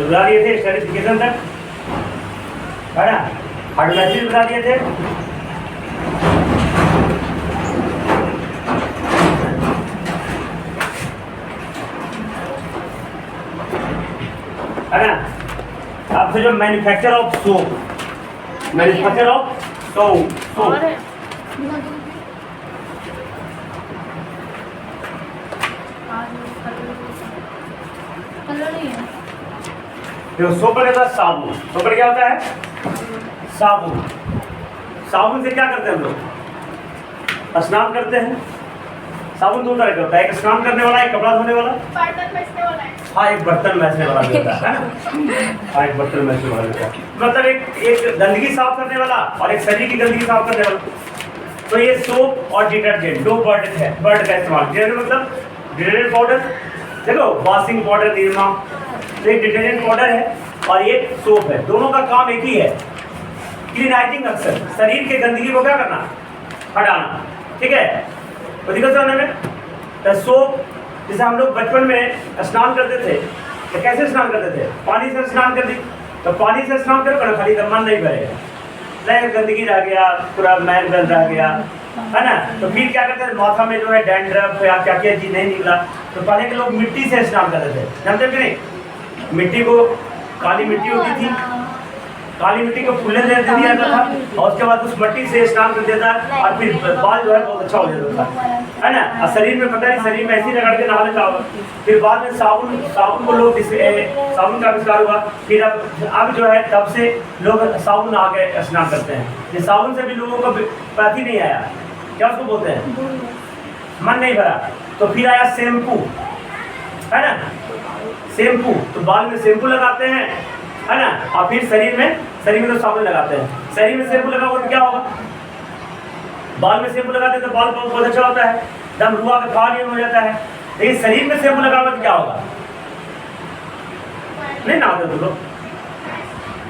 तो बता दिए थे स्टेरिफिकेशन तक, है ना, हाइड्रोलाइसिस बता दिए थे, है ना। अब जो manufacture of soap, manufacture of soap जो सोप का साबुन, सोप क्या होता है? साबुन। साबुन से क्या करते हैं हम लोग? स्नान करते हैं। साबुन दो तरह का होता है, एक स्नान करने वाला, एक कपड़ा धोने वाला, बर्तन मैसने वाला है। हाँ एक बर्तन मैसने वाला भी होता है ना। हाँ एक बर्तन मैसने वाला होता है, मतलब एक गंदगी साफ करने वाला और एक शरीर की गंदगी साफ करने वाला। तो ये सोप और डिटर्जेंट दो वर्ड है, वर्ड का इस्तेमाल। डिटर्जेंट मतलब डिटर्जेंट पाउडर, देखो वॉशिंग पाउडर, निरमा, तो एक डिटर्जेंट पाउडर है और ये सोप है। दोनों का काम एक ही है, क्लीनाइजिंग अक्सर, शरीर के गंदगी को क्या करना? हटाना, ठीक है। तो दिक्कत होने में तो सोप, जैसे हम लोग बचपन में स्नान करते थे तो कैसे स्नान करते थे? पानी से स्नान कर दी, तो पानी से स्नान करो ना, खाली मन नहीं भरेगा, नहीं गंदगी रह गया, पूरा मैल बैल रह गया, है ना। तो फिर क्या करते थे? माथा में जो है डैंड्रफ या क्या क्या चीज़ नहीं निकला, तो पहले के लोग मिट्टी से स्नान करते थे, जानते कि नहीं? मिट्टी को, काली मिट्टी होती थी, काली मिट्टी को फूलने दे दिया जाता था और उसके बाद उस मिट्टी से स्नान कर देता और फिर बाल जो है बहुत अच्छा हो जाता था, है ना। और शरीर में पता नहीं, शरीर में ऐसे ही रगड़ के नहा लेता होगा। फिर बाद में साबुन को लोग साबुन का आविष्कार हुआ, फिर अब जो है तब से लोग साबुन नहा के स्नान करते हैं। ये साबुन से भी लोगों को पाती नहीं आया, क्या उसको बोलते हैं? मन नहीं भरा। तो फिर आया शैम्पू, है ना, शैम्पू। तो बाल में शैम्पू लगाते हैं, है ना, और फिर शरीर में तो साबुन लगाते हैं। शरीर में शैम्पू लगाओगे तो क्या होगा? बाल में शैम्पू लगाते हैं तो बाल बहुत अच्छा होता है, एकदम रुआ का खाल हो जाता है। लेकिन शरीर में शैम्पू लगाओगे तो क्या होगा? नहीं नहाते तुम लोग,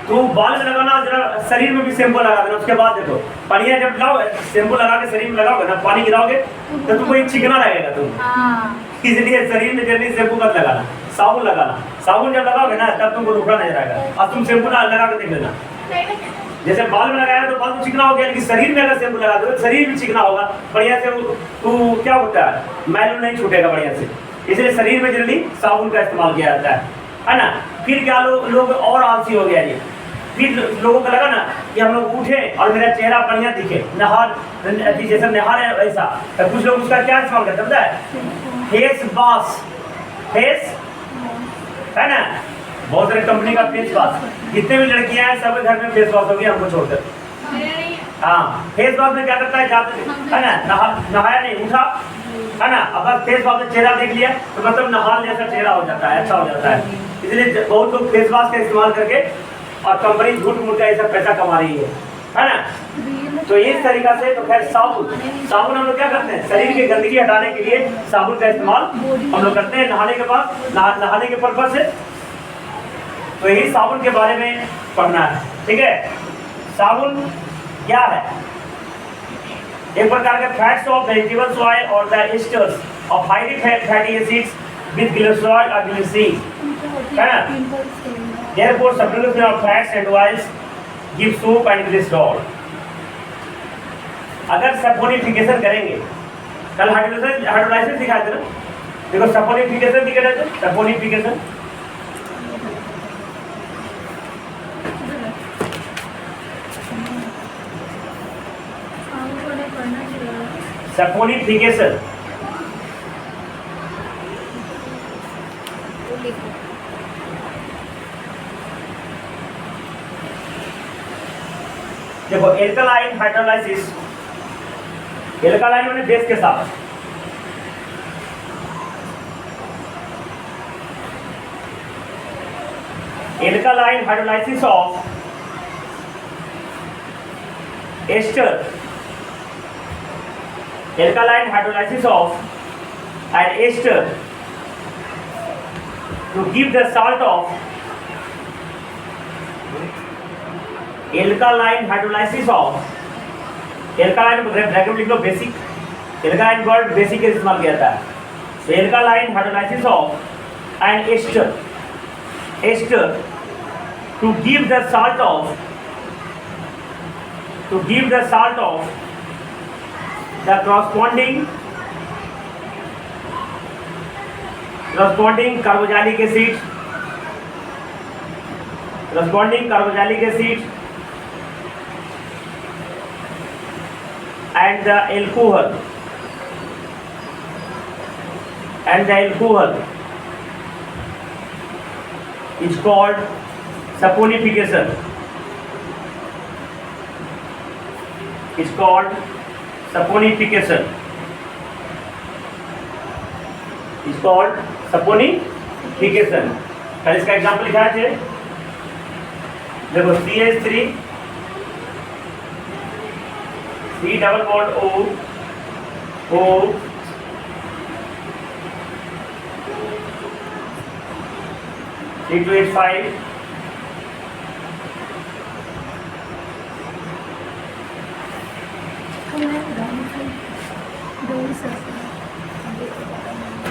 तो बाल में लगाना, जरा शरीर में भी शैम्पू लगा देना। उसके बाद देखो बढ़िया, जब लाओ शैम्पू लगा के शरीर में लगाओगे ना, पानी गिराओगे तो तुमको एक चिकना लगेगा तुम, इसलिए शरीर में जल्दी शैम्पू मत लगाना, साबुन लगाना। साबुन जब लगाओगे ना तब तुमको रुखड़ा नहीं रहेगा। अब तुम शैम्पू ना लगा के देख लेना, जैसे बाल में लगाया तो बाल तो चिकना हो गया, लेकिन शरीर में अगर शैम्पू लगा दो तो शरीर भी चिकना होगा बढ़िया से। तो क्या होता है? मैल नहीं छूटेगा बढ़िया से, इसलिए शरीर में जल्दी साबुन का इस्तेमाल किया जाता है ना। फिर क्या लोग और आलसी हो गया, ये फिर लोगों को लगा ना कि हम लोग उठे और मेरा चेहरा बढ़िया दिखे, जैसे नहा रहे वैसा, तो कुछ लोग उसका क्या इस्तेमाल करते हैं पता है? फेस वॉश, फेस, है ना, बहुत सारे कंपनी का फेस वॉश। जितने भी लड़कियां हैं सब घर में फेस वॉश होगी, हमको छोड़कर। हाँ, फेस वॉश में क्या करता है? जाते, है ना, नहाया नहीं, उठा, है ना, अब फेस वॉश में चेहरा देख लिया तो मतलब नहाल जैसा चेहरा हो जाता है, अच्छा हो जाता है। इसलिए बहुत लोग फेस वॉश का इस्तेमाल करके और कंपनी झूठ मूठ का ऐसा पैसा कमा रही है ना। तो इस तरीका से, तो खैर साबुन हम लोग क्या करते हैं? शरीर की गंदगी हटाने के लिए साबुन का इस्तेमाल हम लोग करते हैं नहाने के बाद, नहाने के पर्पज से। तो यही साबुन के बारे में पढ़ना है, ठीक है। साबुन क्या है? एक प्रकार के फैट्स ऑफ वेजिटेबल्स ऑयल और the asters of highly fatty acids with glycerol और ग्लिसरीन, है ना। Therefore, substitution of fats and oils give soap and glycerol. अगर सपोनिफिकेशन करेंगे, कल हाइड्रोलाइसिस दिखाए थे ना, देखो सपोनिफिकेशन दिखा रहे थे, सपोनिफिकेशन सपोनिफिकेशन देखो, एल्कलाइन हाइड्रोलाइसिस, एल्कलाइन माने बेस के साथ, alkaline hydrolysis of ester, alkaline hydrolysis of an ester to give the salt of alkaline hydrolysis of alkaline bracket लिख लो बेसिक, alkaline वर्ड बेसिक इस्तेमाल किया जाता है। so alkaline hydrolysis of an ester ester to give the salt of the corresponding carboxylic acid and the alcohol is called saponification. कल इसका example लिखा है देखो CH3 C double bond O C2H5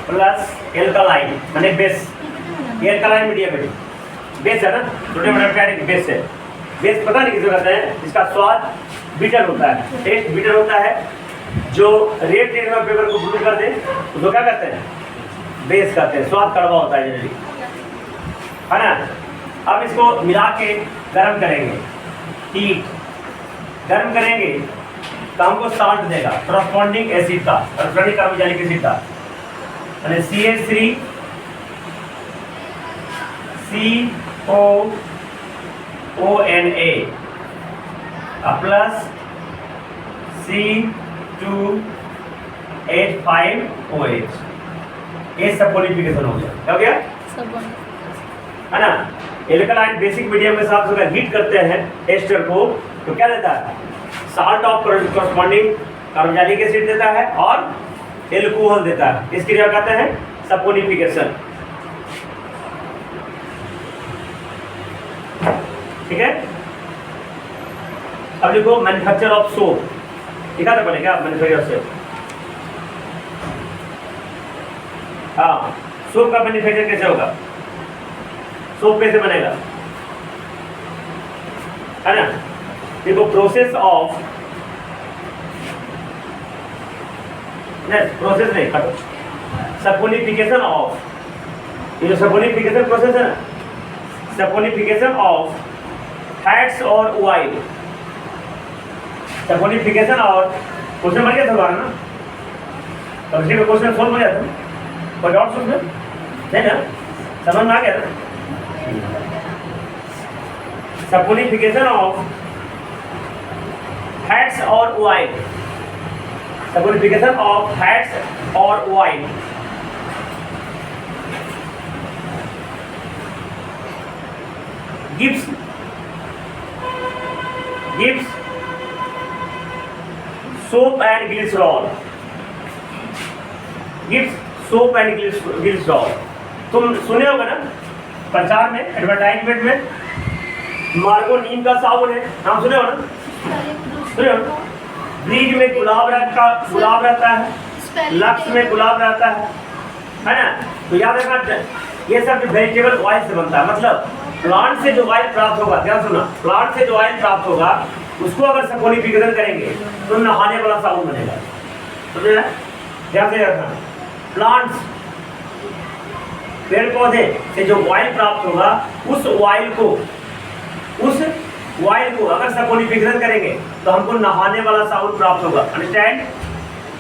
plus alkaline माने base. ये alkaline medium है, base है ना, सोडियम हाइड्रोक्साइड बेस है। बेस पता नहीं किसे कहते हैं, इसका स्वाद बिटर होता है, टेस्ट बिटर होता है। जो रेड टेस्ट पेपर को ब्लू कर दे उसको क्या कहते हैं, बेस कहते हैं। स्वाद कड़वा होता है जनरली, है ना। अब इसको मिला के गर्म करेंगे, गर्म करेंगे तो हमको साल्ट देगा, करस्पॉन्डिंग एसिड का, करस्पॉन्डिंग कार्बोक्सिलिक एसिड का, यानी CH3 COONA प्लस C2H5OH, ये सपोनिफिकेशन हो गया। क्या हो गया, है ना। एल्कलाइन बेसिक मीडियम के साथ अगर हीट करते हैं एस्टर को तो क्या देता है, salt of corresponding carboxylic acid देता है और एल्कोहल देता है। इसकी क्या कहते हैं, सपोनिफिकेशन। ठीक है। अब देखो मैन्युफैक्चर ऑफ सोप लिखा था पहले, क्या मैन्युफैक्चर से, हाँ सोप का मैन्युफैक्चर कैसे होगा, सोप कैसे बनेगा, है ना। देखो प्रोसेस नहीं कटो, सपोनिफिकेशन ऑफ, ये जो सपोनिफिकेशन प्रोसेस है ना, सपोनिफिकेशन ऑफ फैट्स और ऑयल, सपोनिफिकेशन और क्वेश्चन बन गया था ना, तो इसी में क्वेश्चन सोल्व हो जाता, कोई डाउट सुन नहीं ना, समझ में आ गया ना। सपोनिफिकेशन ऑफ फैट्स और ऑयल, सपोनिफिकेशन ऑफ फैट्स और oil gives soap and glycerol, तुम सुने होगा ना प्रचार में, एडवर्टाइजमेंट में, मार्गो नीम का साबुन है, नाम सुने हो ना, सुने हो ना। ब्लीच में गुलाब रहता है, लक्स में गुलाब रहता है ना। तो याद रखना, ये सब वेजिटेबल ऑयल से बनता है, मतलब प्लांट से जो ऑयल प्राप्त होगा, क्या सुना, प्लांट से जो ऑयल प्राप्त होगा उसको अगर सपोनिफिकेशन करेंगे तो नहाने वाला साबुन बनेगा। समझे ना, ध्यान से रखना। प्लांट्स, पेड़ पौधे से जो ऑयल प्राप्त होगा उस ऑयल को अगर सपोनिफिकेशन करेंगे तो हमको नहाने वाला साबुन प्राप्त होगा। अंडरस्टैंड,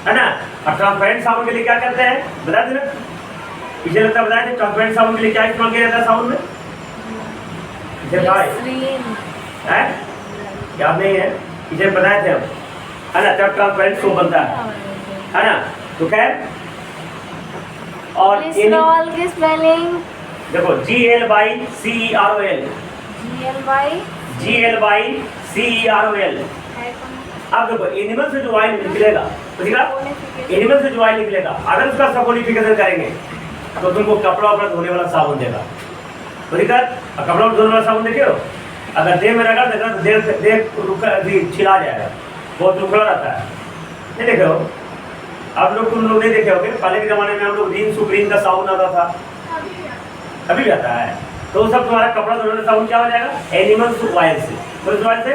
है ना। और ट्रांसपेरेंट साबुन के लिए क्या करते हैं, बता देना, पीछे लगता बताया थे, ट्रांसपेरेंट साबुन के लिए क्या इस्तेमाल किया जाता है साबुन में, है याद नहीं है, इसे बताए थे हम, है ना। तब ट्रांसपेरेंट सोप बनता है ना। तो खैर, और ग्लिसरॉल की स्पेलिंग देखो GLYCEROL, GLYCEROL। अब देखो एनिमल से जो ऑयल निकलेगा, तो एनिमल से जो ऑयल निकलेगा अगर उसका सपोनिफिकेशन करेंगे तो तुमको कपड़ा धोने वाला साबुन देगा। तो कपड़ा धोने वाला साबुन देखे हो, अगर देह में रगड़ देगा तो देह छिला जाएगा, बहुत दुखड़ा रहता है, नहीं देखे हो आप लोग, तुम लोग नहीं देखे होगे। पहले के जमाने में हम लोग रिन सुप्रीम का साबुन आता था, अभी भी आता है, तो सब तुम्हारा कपड़ा धोने का साबुन क्या हो जाएगा? एनिमल ऑयल से। कौन ऑयल से?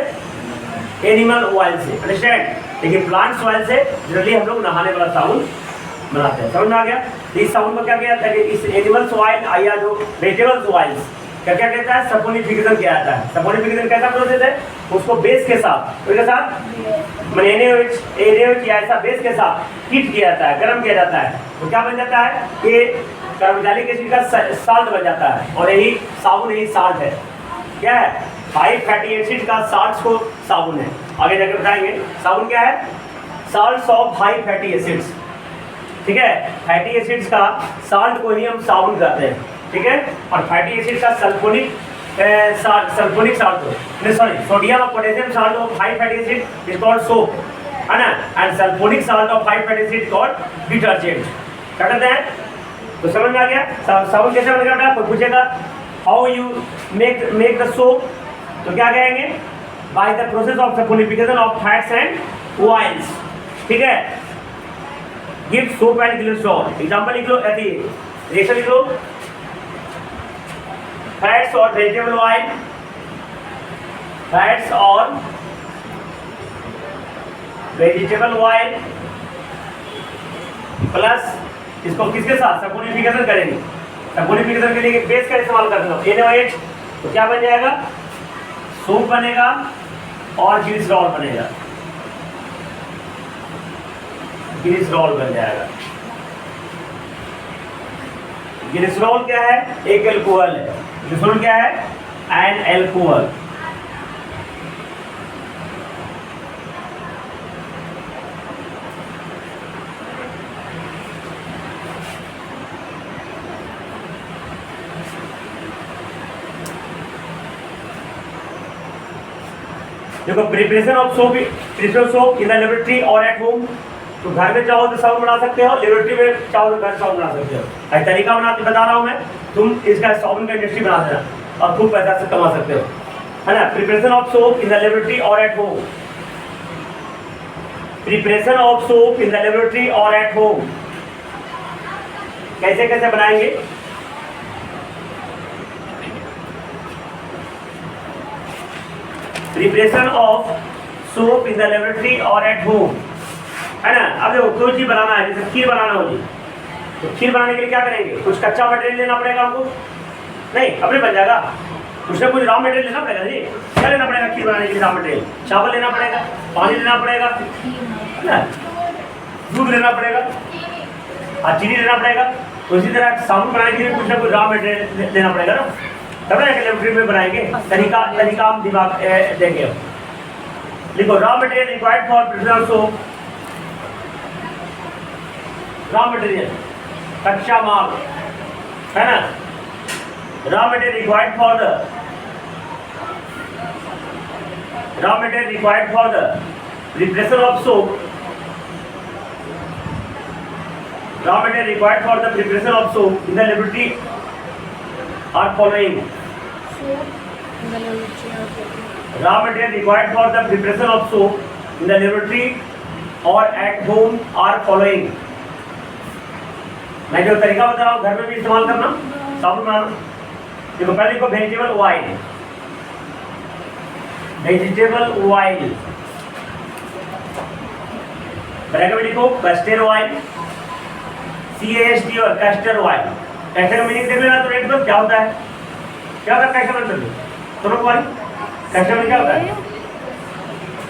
एनिमल ऑयल से। अंडरस्टैंड? लेकिन प्लांट्स ऑयल से जनरली हम लोग नहाने वाला साबुन बनाते हैं। समझ में आ गया? इस साबुन को क्या किया जाता है कि इस एनिमल्स ऑयल या जो वेजिटेबल्स ऑयल्स क्या क्या कहता है? सपोनिफिकेशन किया जाता है। सपोनिफिकेशन कैसा प्रोसेस है? उसको बेस के साथ एरिया या ऐसा बेस के साथ हीट किया जाता है, गर्म किया जाता है, तो क्या बन जाता है? ये कार्बोक्सिलिक एसिड का साल्ट बन जाता है। और यही साबुन, यही साल्ट है। क्या है? 5 फैटी एसिड का साल्ट को साबुन है। आगे जाकर बताएंगे साबुन क्या है। Salts of high fatty acids, ठीक है। फैटी एसिड्स का साल्ट को ही हम साबुन कहते हैं, ठीक है। और फैटी एसिड का sulphonic sulphonic salt, sorry, sodium और potassium salt of high fatty acid is called soap, है ना। And sulphonic salt of high fatty acid called detergent. क्या कहते हैं? तो समझ में आ गया साबुन कैसे बनेगा? कोई पूछेगा how you make the soap, तो क्या कहेंगे? By the process of saponification of fats and oils, ठीक है। Give soap and glycerol. Example लिख लो, यदि रिएक्शन लिख लो, फैट्स और वेजिटेबल ऑयल, फैट्स और वेजिटेबल ऑयल प्लस इसको किसके साथ सपोनिफिकेशन करेंगे? सपोनिफिकेशन के लिए बेस का इस्तेमाल करते हो NaOH, तो क्या बन जाएगा? सोप बनेगा और ग्लिसरॉल बनेगा, ग्लिसरॉल बन जाएगा। ग्लिसरॉल क्या है? एक एल्कोहल है। ग्लिसरॉल क्या है? An alcohol. देखो preparation of soap in the laboratory और एट होम, तो घर में चाहो तो साबुन बना सकते हो, लेबोरेटरी में चाहो तो घर साबुन बना सकते हो। ऐसा तरीका बता रहा हूँ मैं, तुम इसका साबुन का इंडस्ट्री बना देना और खूब पैसा से कमा सकते हो, है ना। Preparation of soap in the laboratory और at home, preparation of soap in the laboratory और एट होम, कैसे कैसे बनाएंगे? Preparation of soap in the laboratory और एट होम, है ना। अब देखो कोई चीज बनाना है, जैसे खीर बनाना हो जी, तो खीर बनाने के लिए क्या करेंगे? कुछ कच्चा मटेरियल लेना पड़ेगा हमको, नहीं अपने बन जाएगा। कुछ ना कुछ रॉ मटेरियल लेना पड़ेगा जी। क्या लेना पड़ेगा खीर बनाने के लिए? रॉ मटेरियल चावल लेना पड़ेगा, पानी लेना पड़ेगा, है ना, दूध लेना पड़ेगा और चीनी लेना पड़ेगा। तो इसी तरह साबुन बनाने के लिए कुछ ना कुछ रॉ मटेरियल लेना पड़ेगा ना, तब ना लेबोरेटरी में बनाएंगे। तरीका हम दिमाग देंगे। लिखो raw material required for preparation soap, raw material कच्चा माल, है ना। Raw material required for the preparation of soap, raw material required for the preparation of soap in the laboratory are following. Raw material required for the preparation of soap in the laboratory or at home are following. मैं जो तरीका बता रहा हूँ घर में भी इस्तेमाल करना साबुन बनाना। देखो पहले देखो vegetable oil, vegetable oil bracket में लिखो कैस्टर ऑयल, CAST और कैस्टर ऑयल। कैस्टर का मीनिंग देख लेना तो रेट में क्या होता है? क्या होता है कैस्टर मतलब? दोनों को कैस्टर में क्या होता है?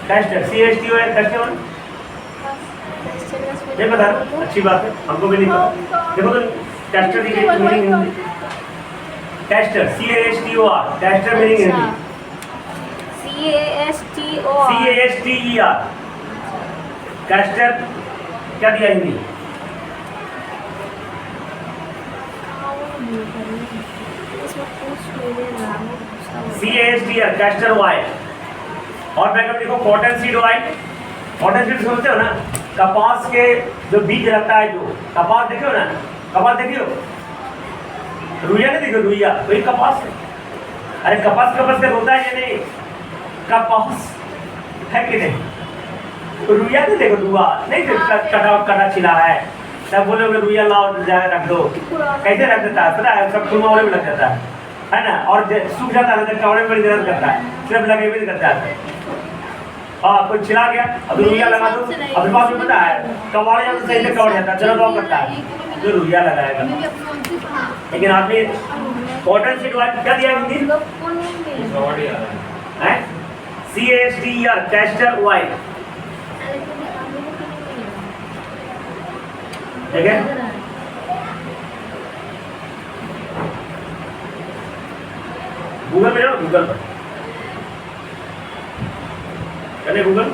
Castor CAST oil castor oil ये बता दो, अच्छी बात है, हमको भी नहीं पता। देखो तो कैस्टर की meaning castor CASTOR, castor meaning Hindi CASTER, castor क्या दिया हिंदी? CASTR castor oil. और बैकअप देखो cotton seed oil. Cotton seed समझते हो ना, कपास के जो बीज रहता है, जो कपास देखो ना, कपास देखियो, रुइया नहीं देखो, रुइया वही कपास है। अरे कपास का होता है या नहीं? कपास है कि नहीं? तो रुइया नहीं देखो, रुआ नहीं कटा छिला है, तब बोलोगे रुइया लाओ जाए रख दो, कैसे रख देता है पता है? सब खुलवा में लग जाता है, है ना, और सूख जाता है तो कवड़े में बड़ी दर्द करता है, सिर्फ लगे भी नहीं करता है। हाँ, कोई छिला गया अब रुइया लगा दो। अपने पास में पता है कबाड़ जाता सही से कबाड़ जाता है, चलो ड्रॉप करता है जो रुइया लगाएगा। लेकिन आपने कॉटन सीड ऑयल क्या दिया हिंदी है? CASTER, कैस्टर ऑयल, ठीक है। गूगल पे जाओ, गूगल पर चले गूगल,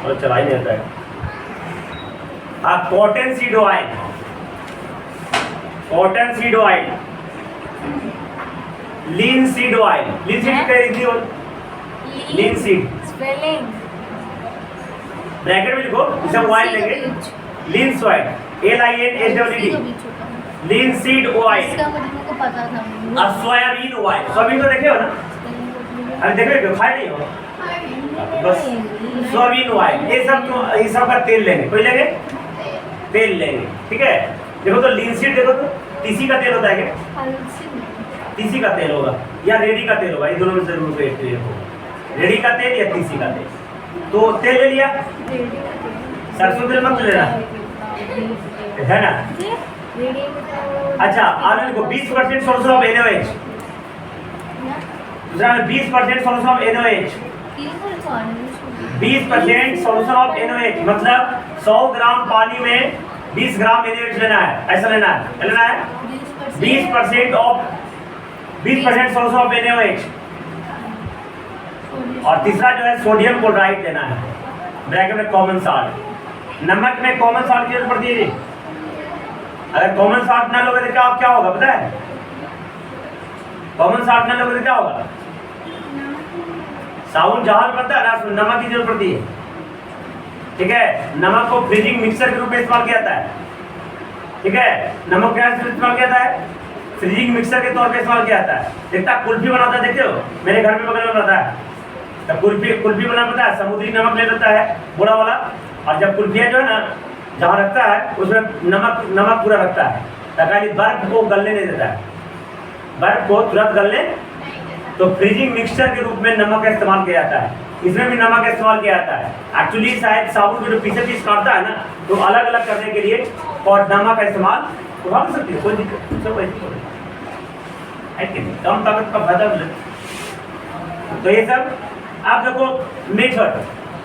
और चला ही नहीं आता है। हाँ, cotton seed oil, cotton seed oil, linseed oil, linseed क्या हिंदी हो? लीन सीड स्पेलिंग ब्रैकेट में लिखो, इसे ऑयल लेंगे, लीन ऑयल, LINSEED, लीन सीड ऑयल, इसका मतलब मुझे पता था। और सोयाबीन ऑयल, सोयाबीन तो देखे हो ना? अरे देखे हो, खाए नहीं हो? बस सोयाबीन ऑयल, ये सब का तेल लेंगे, कोई लेंगे तेल लेंगे, ठीक है। देखो तो लीन सीड, देखो तो तीसी का तेल होता है क्या? तीसी का तेल होगा या रेडी का तेल होगा, ये दोनों में से जरूर एक तेल होगा, रेडी का तेल या तीसी का तेल। तो तेल ले लिया, सरसों तेल मत लेना, है ना। अच्छा, आगे लिखो 20% सोर्स ऑफ NaOH, दूसरा में 20% source of NaOH, 20% solution of NaOH, मतलब 100 ग्राम पानी में 20 ग्राम NaOH लेना है, ऐसा लेना है, क्या लेना है? 20% सोल्यूशन ऑफ NaOH। और तीसरा जो है सोडियम क्लोराइड लेना है, ब्रैकेट में कॉमन साल्ट। नमक में कॉमन साल्ट की जरूरत पड़ती है जी। अगर कॉमन साल्ट ना लोगे तो क्या होगा पता है? कॉमन साल्ट ना लोगे तो क्या होगा? साबुन जहाज बनता है ना, उसमें नमक की जरूरत पड़ती है, ठीक है। नमक को फ्रीजिंग मिक्सर के रूप में इस्तेमाल किया जाता है, ठीक है। नमक क्या इस्तेमाल किया जाता है? फ्रीजिंग मिक्सर के तौर पे इस्तेमाल किया जाता है। देखता कुल्फी बनाता है, देखते हो मेरे घर में बगल में बनाता है, तब कुल्फी बना पता है, समुद्री नमक ले लेता है बड़ा वाला, और जब कुल्फिया जो है ना जहाँ रखता है उसमें नमक पूरा रखता है, ताकि बर्फ को गलने नहीं देता है, बर्फ को तुरंत गलने। तो फ्रीजिंग मिक्सचर के रूप में नमक का इस्तेमाल किया जाता है, इसमें भी नमक का इस्तेमाल किया जाता है। एक्चुअली शायद साबुन को जो पीस काटता है ना, तो अलग अलग करने के लिए और नमक का इस्तेमाल उठा सकती है, कोई दिक्कत सब ऐसी कम ताकत का फायदा मिले। तो ये सब आप देखो मेथड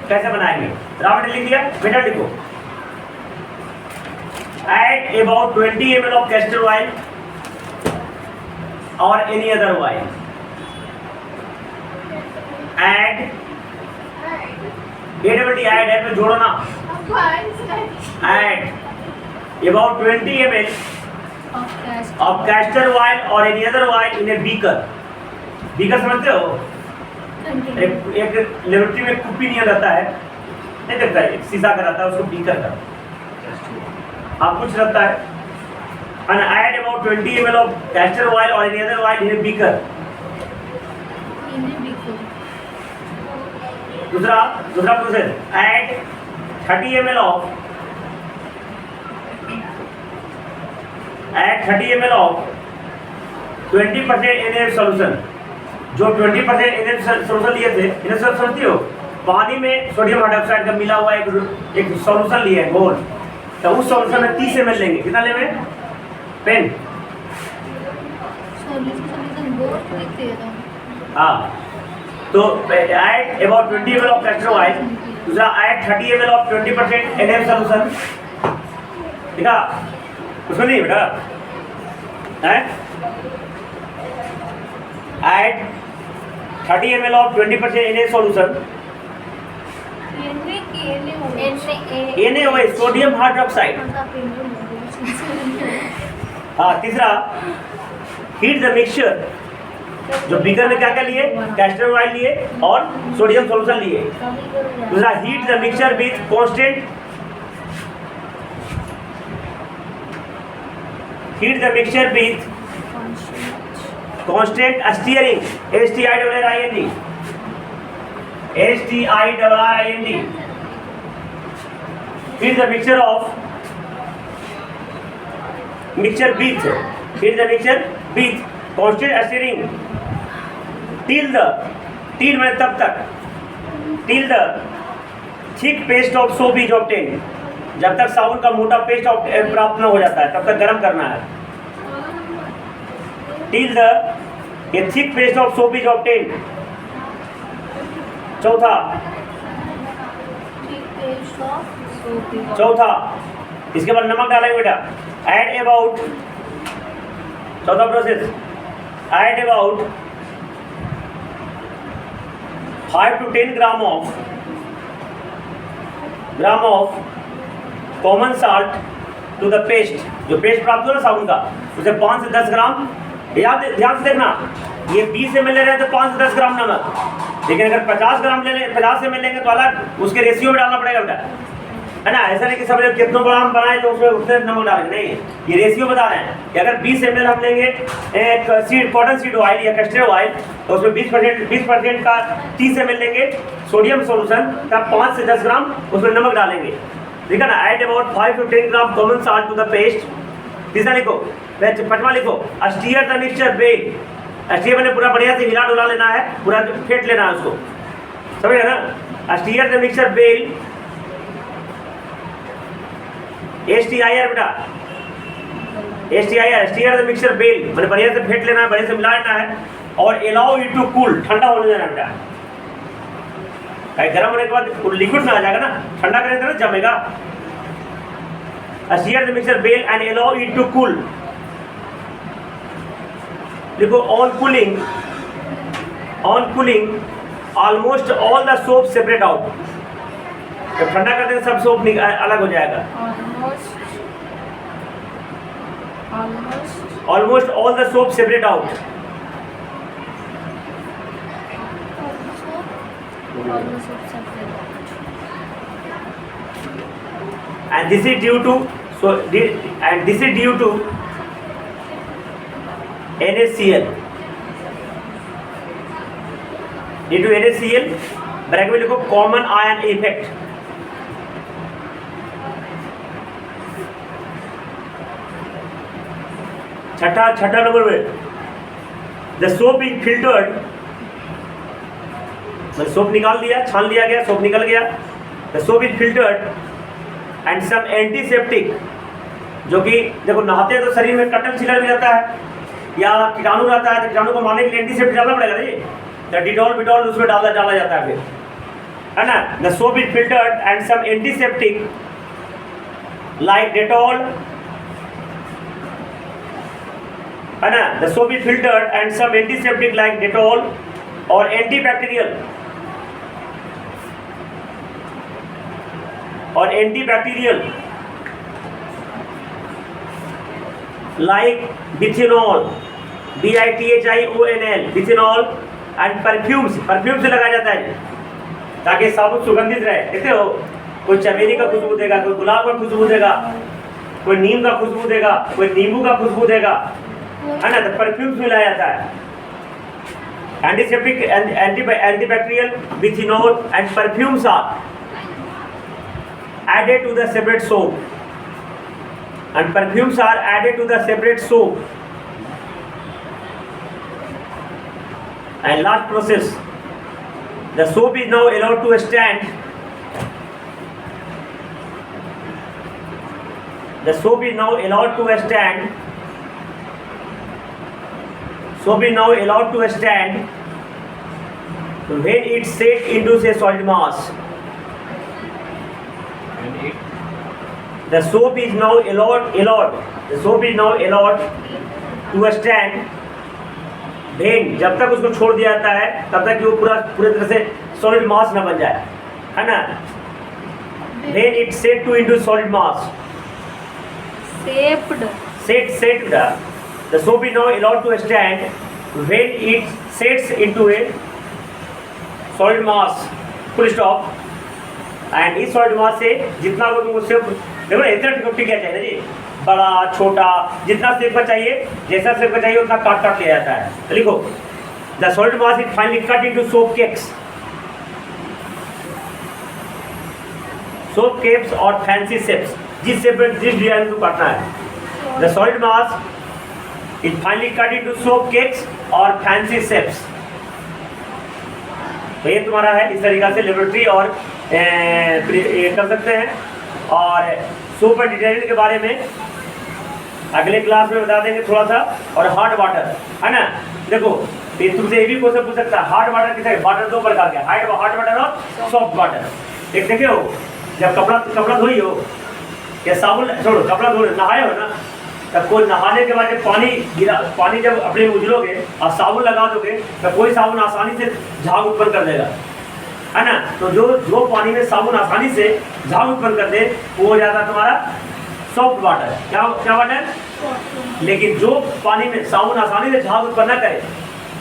कैसे बनाएंगे, रावण लिख दिया, मेथड लिखो। Add about 20 ml of castor oil or any other oil. Add add में जोड़ो ना, add about 20 ml of castor oil or any other oil in a beaker. beaker समझते हो? एक लेबोरेटरी में कुप्पी नहीं रहता है, नहीं देखता है, शीशा का रहता है, उसको बीकर का हाँ कुछ रहता है। And add about 20 ml of castor oil or any other oil in a beaker. दूसरा process, add 30 ml of 20% NaOH solution। जो 20% NaOH solution लिए थे, NaOH समझती हो? पानी में सोडियम हाइड्रोक्साइड का मिला हुआ एक सॉल्यूशन लिया है घोल, तो उस सॉल्यूशन में 30 ml लेंगे। कितना लेंगे? पेन, हाँ। तो add about 20 ml of castor oil, दूसरा add 30 ml of 20% NaOH solution, ठीक है? उसमें नहीं बेटा, add 30 ml of 20% NaOH solution, NaOH sodium hydroxide. हाँ, तीसरा हीट द मिक्सचर, जो बीकर में क्या क्या लिए? कैस्टर ऑयल लिए और सोडियम सॉल्यूशन लिए। दूसरा heat the mixture with constant steering, STIRRING, heat the mixture with Heat the mixture with constant stirring till the till मैंने तब तक till the thick paste of soap is obtained, जब तक साबुन का मोटा पेस्ट प्राप्त न हो जाता है तब तक गर्म करना है। till the a thick paste of soap is obtained। चौथा इसके बाद नमक डालेंगे बेटा। ऐड अबाउट, चौथा process, add about 5 to 10 gram of common salt to the paste. जो पेस्ट प्राप्त हो ना साबुन का, उसे 5 से 10 ग्राम, ध्यान से देखना, ये 20 ml ले रहे हैं तो 5 से 10 ग्राम नमक, लेकिन अगर 50 ग्राम ले लें, 50 ml लेंगे तो अलग उसके रेशियो में डालना पड़ेगा बेटा, है ना। ऐसा नहीं कि सब लोग कितनों ग्राम बनाए तो उसमें उतने नमक डालेंगे, नहीं, ये रेशियो बता रहे हैं कि अगर 20 ml हम लेंगे एक सीड कॉटन सीड ऑयल या कस्टर्ड ऑयल तो उसमें 20% का 30 ml लेंगे सोडियम सोल्यूशन, तब 5 से 10 ग्राम उसमें नमक डालेंगे, ठीक है ना। Add about 5 to 10 gram common salt to the paste. तीसरा लिखो, पटवा लिखो, stir the mixture well. Stir मैंने पूरा बढ़िया से हिला डुला लेना है, पूरा फेंट लेना है उसको, समझ गए ना। Stir the mixture well, STIR बेटा, STIR, stir the mixture well, मैंने बढ़िया से फेंट लेना है, बढ़िया से मिला लेना है, और अलाउ इट टू कूल, ठंडा होने देना बेटा। गर्म होने के बाद लिक्विड में आ जाएगा ना, ठंडा करेंगे तो ना जमेगा। Stir the mixture well and allow it to cool. देखो, on cooling almost all the soap separate out. जब ठंडा करते हैं सब सोप अलग हो जाएगा। Almost all the soap separate out. And this is due to NaCl। Due to NaCl, bracket में लिखो कॉमन आयन इफेक्ट। छठा नंबर में, द सोप इज फिल्टर्ड, मतलब सोप निकाल दिया, छान लिया गया, सोप निकल गया। The soap is filtered and some antiseptic, जो कि देखो नहाते हैं तो शरीर में कटल छिलर भी रहता है या कीटाणु रहता है, तो कीटाणु को मारने के लिए एंटीसेप्टिक डालना पड़ेगा जी, तो डिटॉल उसमें डाला जाता है फिर, है ना। The soap is filtered and some antiseptic like Dettol, है ना। The soap is filtered and some antiseptic like Dettol और antibacterial like bithionol, BITHIONL, bithionol and perfume से लगाया जाता है ताकि साबुन सुगंधित रहे। देखते हो, कोई चमेली का खुशबू देगा, कोई गुलाब का खुशबू देगा, कोई नीम का खुशबू देगा, कोई नींबू का खुशबू देगा, है ना। तो परफ्यूम्स मिलाया जाता है। Antiseptic, antibacterial, bithionol and perfumes are added to the separate soap, and perfumes are added to the separate soap. And last process, the soap is now allowed to stand. The soap is now allowed to stand. Soap is now allowed to stand when it set into a solid mass. The soap is now allowed to stand when, जब तक उसको छोड़ दिया जाता है तब तक कि वो पूरे तरह से सॉलिड मास ना बन जाए, है ना। When it set to into solid mass, set the soap is now allowed to stand when it sets into a solid mass, full stop। And इस सॉलिड मास से जितना को तुमको शेप देखो ना, इतना टिकट क्या चाहिए जी, बड़ा छोटा, जितना शेप का चाहिए, जैसा शेप का चाहिए उतना काट लिया जाता है। तो लिखो, the solid mass is finally cut into soap keeps और फैंसी शेप्स, जिस शेप में जिस डिजाइन को काटना है। The solid mass it finally cut into soap cakes और फैंसी शेप्स। तो ये तुम्हारा है, इस तरीका से लेबोरेटरी और ये कर सकते हैं। और सोप एंड डिटर्जेंट के बारे में अगले क्लास में बता देंगे थोड़ा सा। और हॉट वाटर है ना, देखो ये तुमसे ये भी क्वेश्चन पूछ सकता है, हॉट वाटर किसे, वाटर दो प्रकार के, हॉट वाटर और सॉफ्ट वाटर। एक देखे हो, जब कपड़ा धोई हो या साबुन छोड़ो, कपड़ा धो नहाए हो ना, तब कोई नहाने के बाद जब पानी जब अपने उजलोगे और साबुन लगा दोगे तो कोई साबुन आसानी से झाग उत्पन्न कर देगा, है ना। तो जो पानी में साबुन आसानी से झाग उत्पन्न कर दे वो हो जाता है तुम्हारा सॉफ्ट वाटर। क्या वाटर? लेकिन जो पानी में साबुन आसानी से झाग उत्पन्न न करे,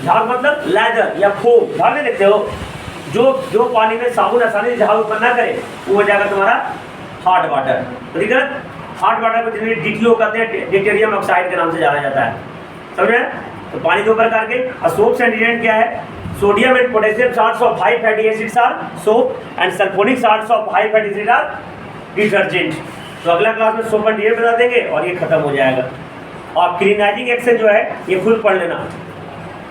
झाग मतलब लेदर या फोम, झाग नहीं देखते हो, जो पानी में साबुन आसानी से झाग उत्पन्न न करे वो हो जाएगा तुम्हारा हॉट वाटर। तो ठीक है, हॉट वाटर को जिन्हें DTO कहते हैं, डिटेरियम ऑक्साइड के नाम से जाना जाता है, समझे। तो पानी दो प्रकार के। और सोप्स एंड डिटर्जेंट क्या है? Sodium and potassium salts of high fatty acids are soap and sulphonic salts of high fatty acid are detergent. तो अगला क्लास में सोप एंड डिटर्जेंट बता देंगे और ये खत्म हो जाएगा। और क्लीनाइजिंग एक्शन जो है ये खुद पढ़ लेना,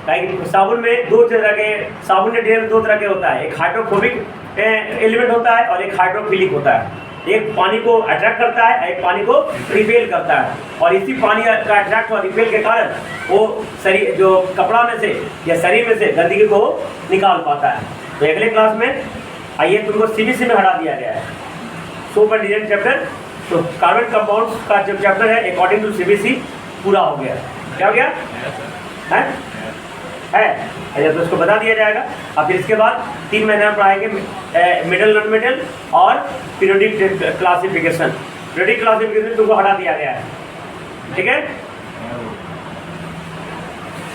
ताकि साबुन में दो तरह के, साबुन के डिटर्जेंट दो तरह के होता है, एक हाइड्रोफोबिक एलिमेंट होता है और एक हाइड्रोफिलिक होता है। एक पानी को अट्रैक्ट करता है, एक पानी को रिपेल करता है। और इसी पानी का अट्रैक्ट और रिपेल के कारण वो शरीर जो कपड़ा में से या शरीर में से गंदगी को निकाल पाता है। तो अगले क्लास में आइए, तुमको CBC में हटा दिया गया है सोप एंड डिटर्जेंट चैप्टर। तो कार्बन कंपाउंड्स का जो चैप्टर है अकॉर्डिंग टू CBC पूरा हो गया। क्या हो गया है? अच्छा, तो उसको बता दिया जाएगा। अब फिर इसके बाद 3 महीने में पढ़ाएंगे मिडल नॉन मिडल और पीरियोडिक क्लासिफिकेशन। पीरियोडिक क्लासिफिकेशन तुमको हटा दिया गया है, ठीक है।